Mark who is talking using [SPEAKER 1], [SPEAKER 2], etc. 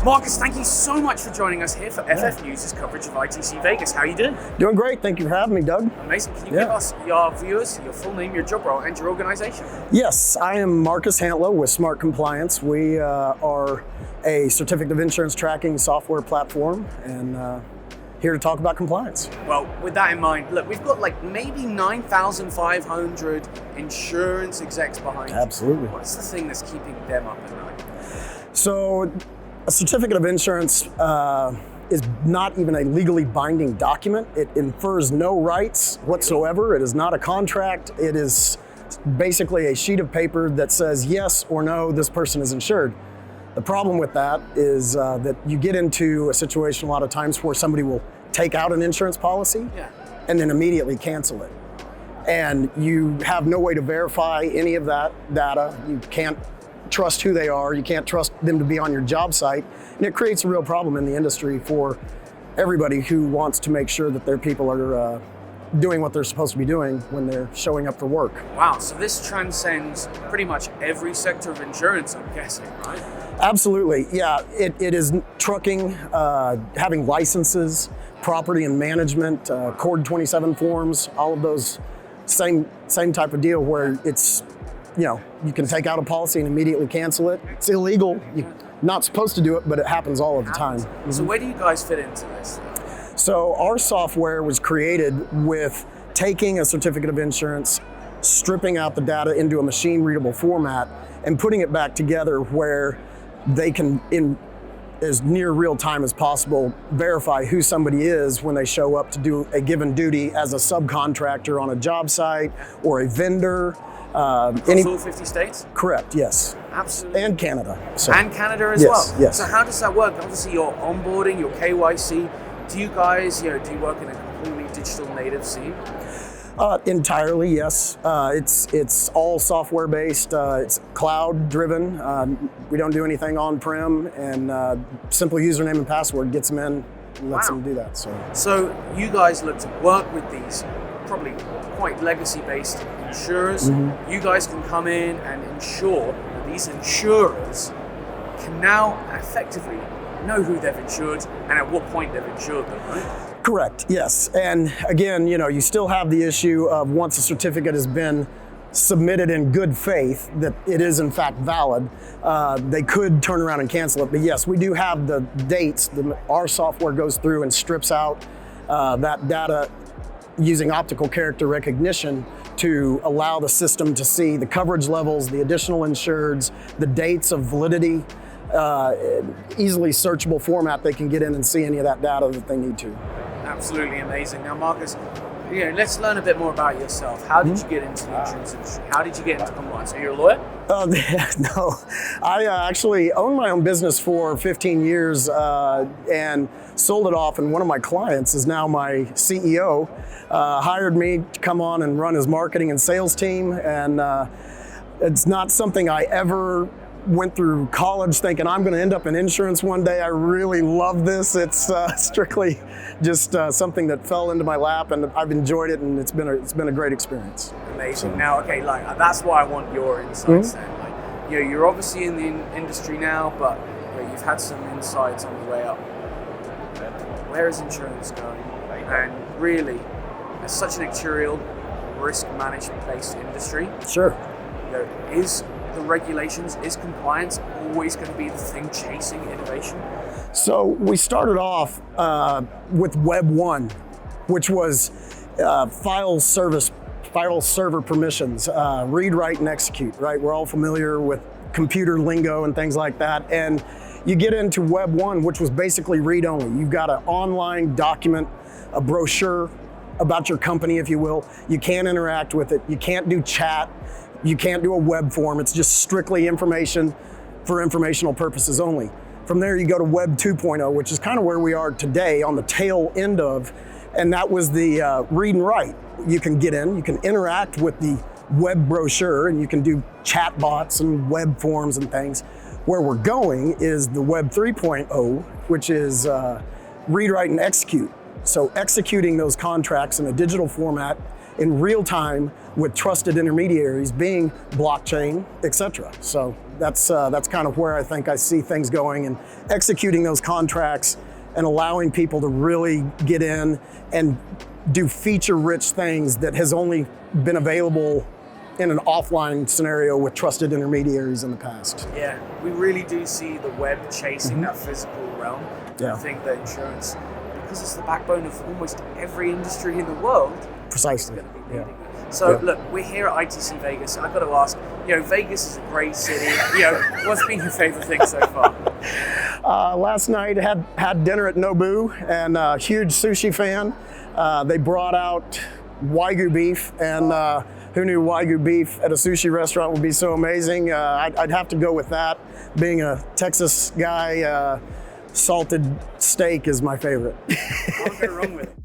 [SPEAKER 1] Marcus, thank you so much for joining us here for FF News' coverage of ITC Vegas. How are you doing?
[SPEAKER 2] Doing great. Thank you for having me, Doug.
[SPEAKER 1] Amazing. Can you give us, your viewers, your full name, your job role, and your organization?
[SPEAKER 2] Yes, I am Marcus Hantla with SmartCompliance. We are a certificate of insurance tracking software platform, and here to talk about compliance.
[SPEAKER 1] Well, with that in mind, look, we've got like maybe 9,500 insurance execs behind you.
[SPEAKER 2] Absolutely.
[SPEAKER 1] What's the thing that's keeping them up at night?
[SPEAKER 2] So, a certificate of insurance is not even a legally binding document. It infers no rights whatsoever. It is not a contract. It is basically a sheet of paper that says yes or no, this person is insured. The problem with that is that you get into a situation a lot of times where somebody will take out an insurance policy and then immediately cancel it. And you have no way to verify any of that data. You can't trust who they are. You can't trust them to be on your job site. And it creates a real problem in the industry for everybody who wants to make sure that their people are doing what they're supposed to be doing when they're showing up for work.
[SPEAKER 1] Wow, so this transcends pretty much every sector of insurance, I'm guessing, right?
[SPEAKER 2] Absolutely, yeah. It is trucking, having licenses, property and management, Cord 27 forms, all of those same type of deal where it's, you can take out a policy and immediately cancel it. It's illegal. You're not supposed to do it, but it happens all of the time.
[SPEAKER 1] So where do you guys fit into this?
[SPEAKER 2] So our software was created with taking a certificate of insurance, stripping out the data into a machine readable format, and putting it back together where they can, in as near real time as possible, verify who somebody is when they show up to do a given duty as a subcontractor on a job site or a vendor.
[SPEAKER 1] All 50 states?
[SPEAKER 2] Correct, yes.
[SPEAKER 1] Absolutely.
[SPEAKER 2] And Canada. So.
[SPEAKER 1] And Canada as well?
[SPEAKER 2] Yes.
[SPEAKER 1] So how does that work? Obviously your onboarding, your KYC, do you guys, do you work in a completely digital native scene?
[SPEAKER 2] Entirely, yes. It's all software based. It's cloud driven. We don't do anything on-prem, and simple username and password gets them in and lets them do that.
[SPEAKER 1] So you guys look to work with these probably quite legacy-based insurers. You guys can come in and ensure that these insurers can now effectively know who they've insured and at what point they've insured them, right?
[SPEAKER 2] Correct, yes. And again, you still have the issue of once a certificate has been submitted in good faith that it is in fact valid, they could turn around and cancel it. But yes, we do have the dates. Our software goes through and strips out that data using optical character recognition to allow the system to see the coverage levels, the additional insureds, the dates of validity, easily searchable format. They can get in and see any of that data that they need to.
[SPEAKER 1] Absolutely amazing. Now, Marcus, let's learn a bit more about yourself. How did you get into the insurance industry? How did you get into compliance? Are you a lawyer?
[SPEAKER 2] No, I actually owned my own business for 15 years and sold it off, and one of my clients is now my CEO, hired me to come on and run his marketing and sales team, and it's not something I ever went through college thinking I'm going to end up in insurance one day. I really love this. It's strictly just something that fell into my lap, and I've enjoyed it, and it's been a great experience.
[SPEAKER 1] Amazing. So. Now, okay, that's why I want your insights then. You're obviously in the industry now, but you've had some insights on the way up. Where is insurance going? And really, it's such an actuarial risk management-based industry.
[SPEAKER 2] Sure.
[SPEAKER 1] Is the regulations, is compliance always going to be the thing chasing innovation? So
[SPEAKER 2] we started off with Web 1, which was file server permissions, read, write, and execute, right? We're all familiar with computer lingo and things like that. And you get into Web 1, which was basically read only. You've got an online document, a brochure about your company, if you will. You can't interact with it. You can't do chat. You can't do a web form. It's just strictly information for informational purposes only. From there, you go to Web 2.0, which is kind of where we are today on the tail end of, and that was the read and write. You can get in, you can interact with the web brochure, and you can do chat bots and web forms and things. Where we're going is the Web 3.0, which is read, write, and execute. So executing those contracts in a digital format in real time with trusted intermediaries being blockchain, etc. So That's kind of where I think I see things going, and executing those contracts and allowing people to really get in and do feature-rich things that has only been available in an offline scenario with trusted intermediaries in the past.
[SPEAKER 1] Yeah, we really do see the web chasing that physical realm.
[SPEAKER 2] Yeah.
[SPEAKER 1] I think that insurance, because it's the backbone of almost every industry in the world,
[SPEAKER 2] Precisely.
[SPEAKER 1] is going to be
[SPEAKER 2] Yeah.
[SPEAKER 1] leading it. So
[SPEAKER 2] Yeah.
[SPEAKER 1] look, we're here at ITC Vegas, and I've got to ask, Vegas is a great city. What's been your favorite thing so far?
[SPEAKER 2] Last night had dinner at Nobu, and huge sushi fan. They brought out Wagyu beef, and who knew Wagyu beef at a sushi restaurant would be so amazing? I'd have to go with that. Being a Texas guy, salted steak is my favorite.
[SPEAKER 1] Can't go wrong with it.